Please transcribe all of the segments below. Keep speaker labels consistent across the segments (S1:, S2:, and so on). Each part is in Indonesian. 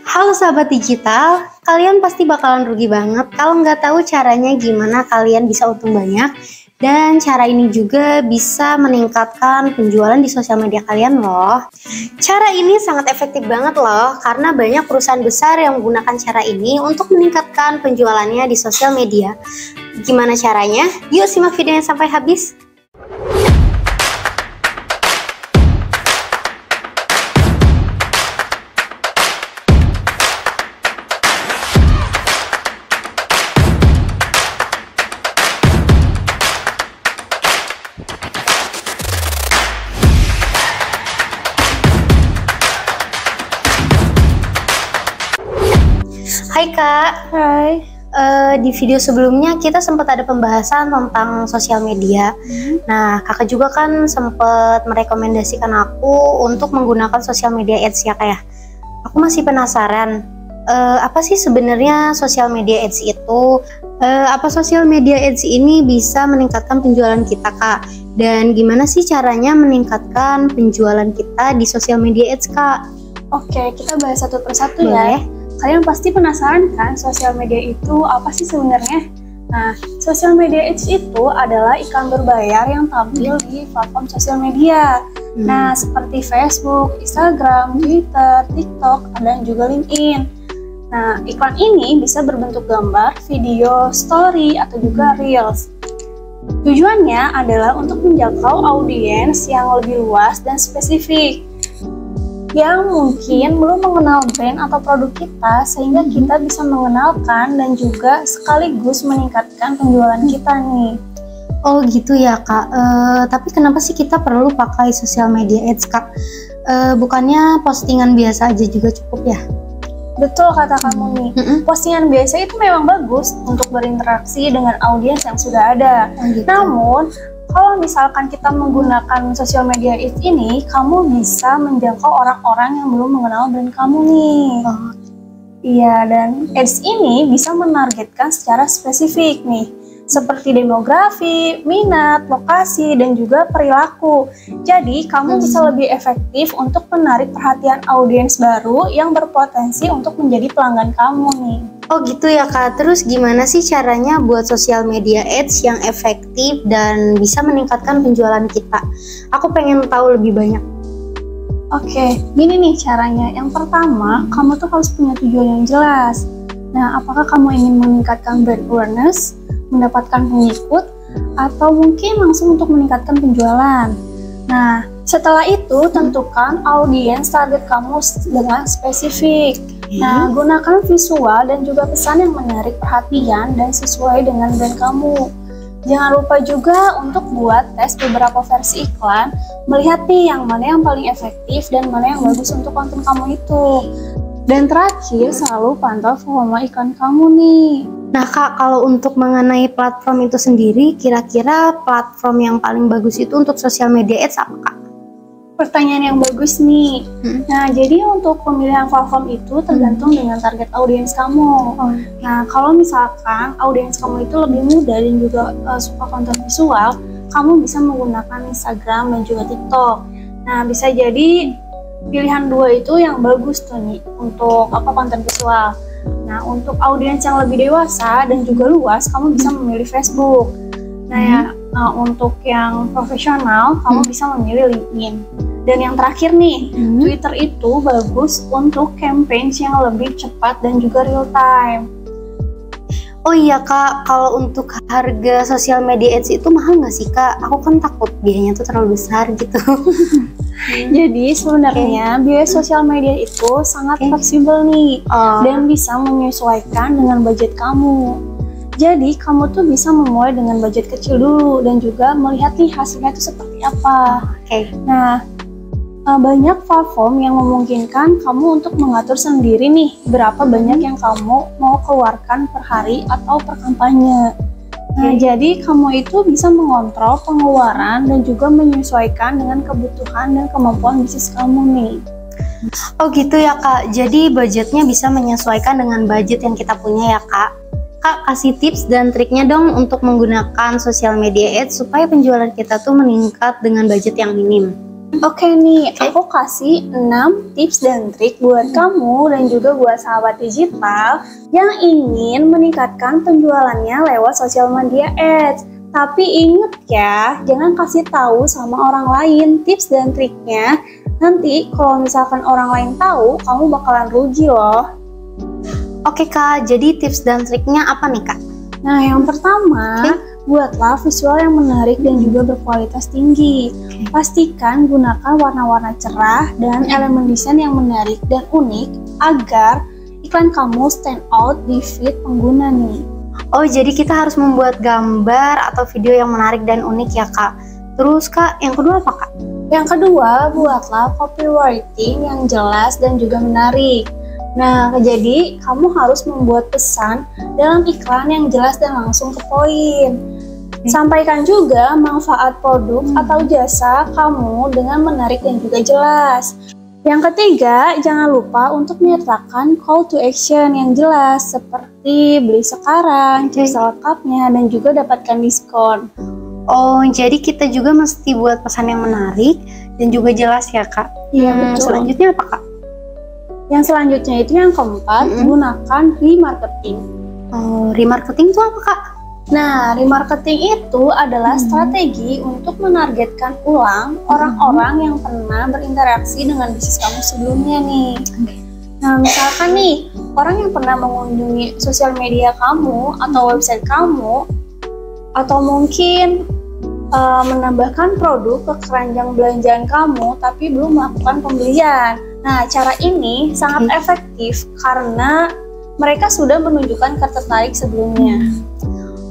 S1: Halo sahabat digital, kalian pasti bakalan rugi banget kalau nggak tahu caranya gimana kalian bisa untung banyak. Dan cara ini juga bisa meningkatkan penjualan di sosial media kalian loh. Cara ini sangat efektif banget loh, karena banyak perusahaan besar yang menggunakan cara ini untuk meningkatkan penjualannya di sosial media. Gimana caranya? Yuk simak videonya sampai habis. Hai Kak.
S2: Hai.
S1: Di video sebelumnya kita sempat ada pembahasan tentang sosial media. Nah, kakak juga kan sempat merekomendasikan aku untuk menggunakan sosial media ads ya Kak ya. Aku masih penasaran, apa sih sebenarnya sosial media ads itu? Apa sosial media ads ini bisa meningkatkan penjualan kita Kak? Dan gimana sih caranya meningkatkan penjualan kita di sosial media ads Kak?
S2: Oke, kita bahas satu persatu
S1: Boleh.
S2: ya. Kalian pasti penasaran kan sosial media itu apa sih sebenarnya? Nah, sosial media itu adalah iklan berbayar yang tampil di platform sosial media. Nah, seperti Facebook, Instagram, Twitter, TikTok, dan juga LinkedIn. Nah, iklan ini bisa berbentuk gambar, video, story, atau juga reels. Tujuannya adalah untuk menjangkau audiens yang lebih luas dan spesifik, yang mungkin belum mengenal brand atau produk kita, sehingga kita bisa mengenalkan dan juga sekaligus meningkatkan penjualan kita nih.
S1: Oh gitu ya Kak, tapi kenapa sih kita perlu pakai sosial media ads Kak? Bukannya postingan biasa aja juga cukup ya?
S2: Betul kata kamu nih, postingan biasa itu memang bagus untuk berinteraksi dengan audiens yang sudah ada.
S1: Oh, gitu.
S2: Namun, kalau misalkan kita menggunakan sosial media ads ini, kamu bisa menjangkau orang-orang yang belum mengenal brand kamu nih.
S1: Oh.
S2: Iya, dan ads ini bisa menargetkan secara spesifik nih, seperti demografi, minat, lokasi, dan juga perilaku. Jadi, kamu bisa lebih efektif untuk menarik perhatian audiens baru yang berpotensi untuk menjadi pelanggan kamu nih.
S1: Oh gitu ya Kak, terus gimana sih caranya buat sosial media ads yang efektif dan bisa meningkatkan penjualan kita? Aku pengen tahu lebih banyak.
S2: Oke, gini nih caranya. Yang pertama, kamu tuh harus punya tujuan yang jelas. Nah, apakah kamu ingin meningkatkan brand awareness, mendapatkan pengikut, atau mungkin langsung untuk meningkatkan penjualan? Nah, setelah itu tentukan audiens target kamu dengan spesifik. Nah, gunakan visual dan juga pesan yang menarik perhatian dan sesuai dengan brand kamu. Jangan lupa juga untuk buat tes beberapa versi iklan, melihat nih yang mana yang paling efektif dan mana yang bagus untuk konten kamu itu. Dan terakhir, selalu pantau volume iklan kamu nih.
S1: Nah Kak, kalau untuk mengenai platform itu sendiri, kira-kira platform yang paling bagus itu untuk sosial media ads apa Kak?
S2: Pertanyaan yang bagus nih. Nah, jadi untuk pemilihan platform itu tergantung dengan target audiens kamu. Nah, kalau misalkan audiens kamu itu lebih muda dan juga suka konten visual, kamu bisa menggunakan Instagram dan juga TikTok. Nah, bisa jadi pilihan dua itu yang bagus tuh nih untuk konten visual. Nah, untuk audiens yang lebih dewasa dan juga luas, kamu bisa memilih Facebook. Nah, untuk yang profesional, kamu bisa memilih LinkedIn. Dan yang terakhir nih, Twitter itu bagus untuk campaign yang lebih cepat dan juga real time.
S1: Oh iya Kak, kalau untuk harga sosial media ads itu mahal nggak sih Kak? Aku kan takut biayanya tuh terlalu besar gitu.
S2: Jadi sebenarnya biaya sosial media itu sangat fleksibel nih, dan bisa menyesuaikan dengan budget kamu. Jadi kamu tuh bisa memulai dengan budget kecil dulu dan juga melihat nih hasilnya itu seperti apa. Nah, banyak platform yang memungkinkan kamu untuk mengatur sendiri nih berapa banyak yang kamu mau keluarkan per hari atau per kampanye. Nah, jadi kamu itu bisa mengontrol pengeluaran dan juga menyesuaikan dengan kebutuhan dan kemampuan bisnis kamu nih.
S1: Oh gitu ya Kak, jadi budgetnya bisa menyesuaikan dengan budget yang kita punya ya Kak. Kak, kasih tips dan triknya dong untuk menggunakan sosial media ads supaya penjualan kita tuh meningkat dengan budget yang minim.
S2: Oke nih, aku kasih 6 tips dan trik buat kamu dan juga buat sahabat digital yang ingin meningkatkan penjualannya lewat sosial media ads. Tapi inget ya, jangan kasih tahu sama orang lain tips dan triknya. Nanti kalau misalkan orang lain tahu, kamu bakalan rugi loh.
S1: Oke Kak, jadi tips dan triknya apa nih Kak?
S2: Nah, yang pertama, buatlah visual yang menarik dan juga berkualitas tinggi. Pastikan gunakan warna-warna cerah dan elemen desain yang menarik dan unik agar iklan kamu stand out di feed pengguna nih.
S1: Oh, jadi kita harus membuat gambar atau video yang menarik dan unik ya Kak. Terus Kak, yang kedua apa Kak?
S2: Yang kedua, buatlah copywriting yang jelas dan juga menarik. Nah, jadi kamu harus membuat pesan dalam iklan yang jelas dan langsung ke poin. Sampaikan juga manfaat produk atau jasa kamu dengan menarik dan juga jelas. Yang ketiga, jangan lupa untuk menyertakan call to action yang jelas seperti beli sekarang, cek selengkapnya, dan juga dapatkan diskon.
S1: Oh, jadi kita juga mesti buat pesan yang menarik dan juga jelas ya Kak?
S2: Iya, betul.
S1: Selanjutnya apa Kak?
S2: Yang selanjutnya itu yang keempat, gunakan remarketing.
S1: Oh, remarketing itu apa Kak?
S2: Nah, remarketing itu adalah strategi untuk menargetkan ulang orang-orang yang pernah berinteraksi dengan bisnis kamu sebelumnya nih. Nah, misalkan nih, orang yang pernah mengunjungi sosial media kamu atau website kamu, atau mungkin menambahkan produk ke keranjang belanjaan kamu tapi belum melakukan pembelian. Nah, cara ini sangat efektif karena mereka sudah menunjukkan ketertarik sebelumnya.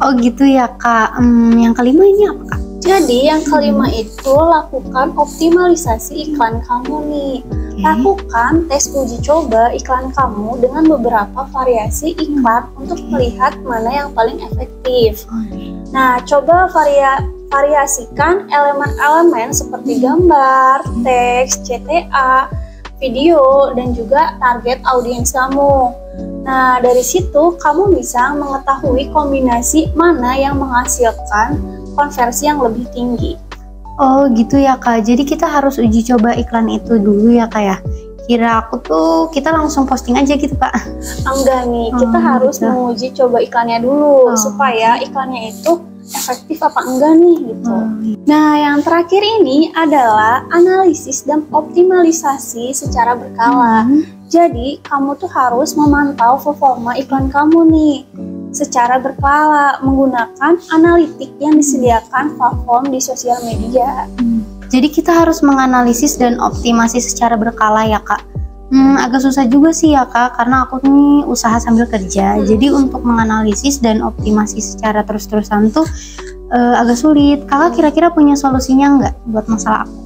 S1: Oh gitu ya Kak. Yang kelima ini apa Kak?
S2: Jadi yang kelima itu lakukan optimalisasi iklan kamu nih. Lakukan tes uji coba iklan kamu dengan beberapa variasi iklan untuk melihat mana yang paling efektif. Nah, coba variasikan elemen-elemen seperti gambar, teks, CTA, video, dan juga target audiens kamu. Nah, dari situ kamu bisa mengetahui kombinasi mana yang menghasilkan konversi yang lebih tinggi.
S1: Oh gitu ya Kak, jadi kita harus uji coba iklan itu dulu ya Kak ya? Kira aku tuh kita langsung posting aja gitu Kak?
S2: Enggak nih, kita harus menguji coba iklannya dulu supaya iklannya itu efektif apa enggak nih gitu. Nah, yang terakhir ini adalah analisis dan optimalisasi secara berkala. Jadi, kamu tuh harus memantau performa iklan kamu nih secara berkala menggunakan analitik yang disediakan platform di sosial media.
S1: Jadi kita harus menganalisis dan optimasi secara berkala ya Kak. Agak susah juga sih ya Kak, karena aku nih usaha sambil kerja. Jadi untuk menganalisis dan optimasi secara terus-terusan tuh agak sulit. Kakak kira-kira punya solusinya nggak buat masalah aku?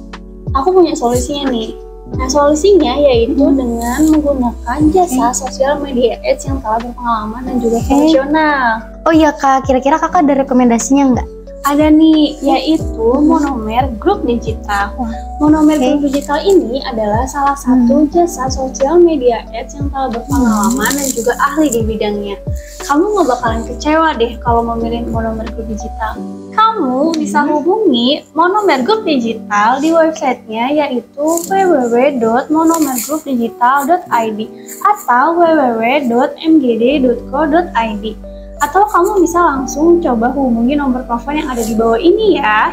S2: Aku punya solusinya nih. Nah, solusinya yaitu dengan menggunakan jasa sosial media ads yang telah berpengalaman dan juga profesional.
S1: Oh iya Kak, kira-kira Kakak ada rekomendasinya nggak?
S2: Ada nih, yaitu Monomer Group Digital. Monomer Group Digital ini adalah salah satu jasa sosial media ads yang telah berpengalaman dan juga ahli di bidangnya. Kamu nggak bakalan kecewa deh kalau memilih Monomer Group Digital. Kamu bisa hubungi Monomer Group Digital di websitenya yaitu www.monomergroupdigital.id atau www.mgd.co.id. Atau kamu bisa langsung coba hubungi nomor telepon yang ada di bawah ini ya.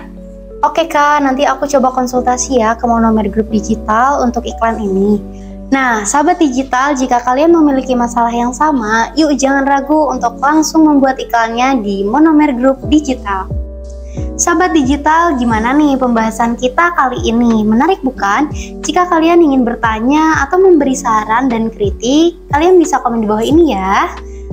S1: Oke Kak, nanti aku coba konsultasi ya ke Monomer Group Digital untuk iklan ini. Nah, sahabat digital, jika kalian memiliki masalah yang sama, yuk jangan ragu untuk langsung membuat iklannya di Monomer Group Digital. Sahabat digital, gimana nih pembahasan kita kali ini? Menarik bukan? Jika kalian ingin bertanya atau memberi saran dan kritik, kalian bisa komen di bawah ini ya.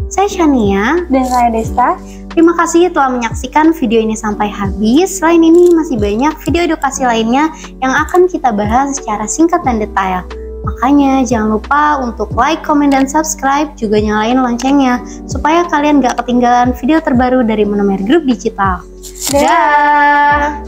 S1: Saya Shania
S2: Dan saya Desta.
S1: Terima kasih telah menyaksikan video ini sampai habis. Selain ini masih banyak video edukasi lainnya yang akan kita bahas secara singkat dan detail. Makanya jangan lupa untuk like, komen, dan subscribe, juga nyalain loncengnya supaya kalian gak ketinggalan video terbaru dari Monomer Group Digital. Dah.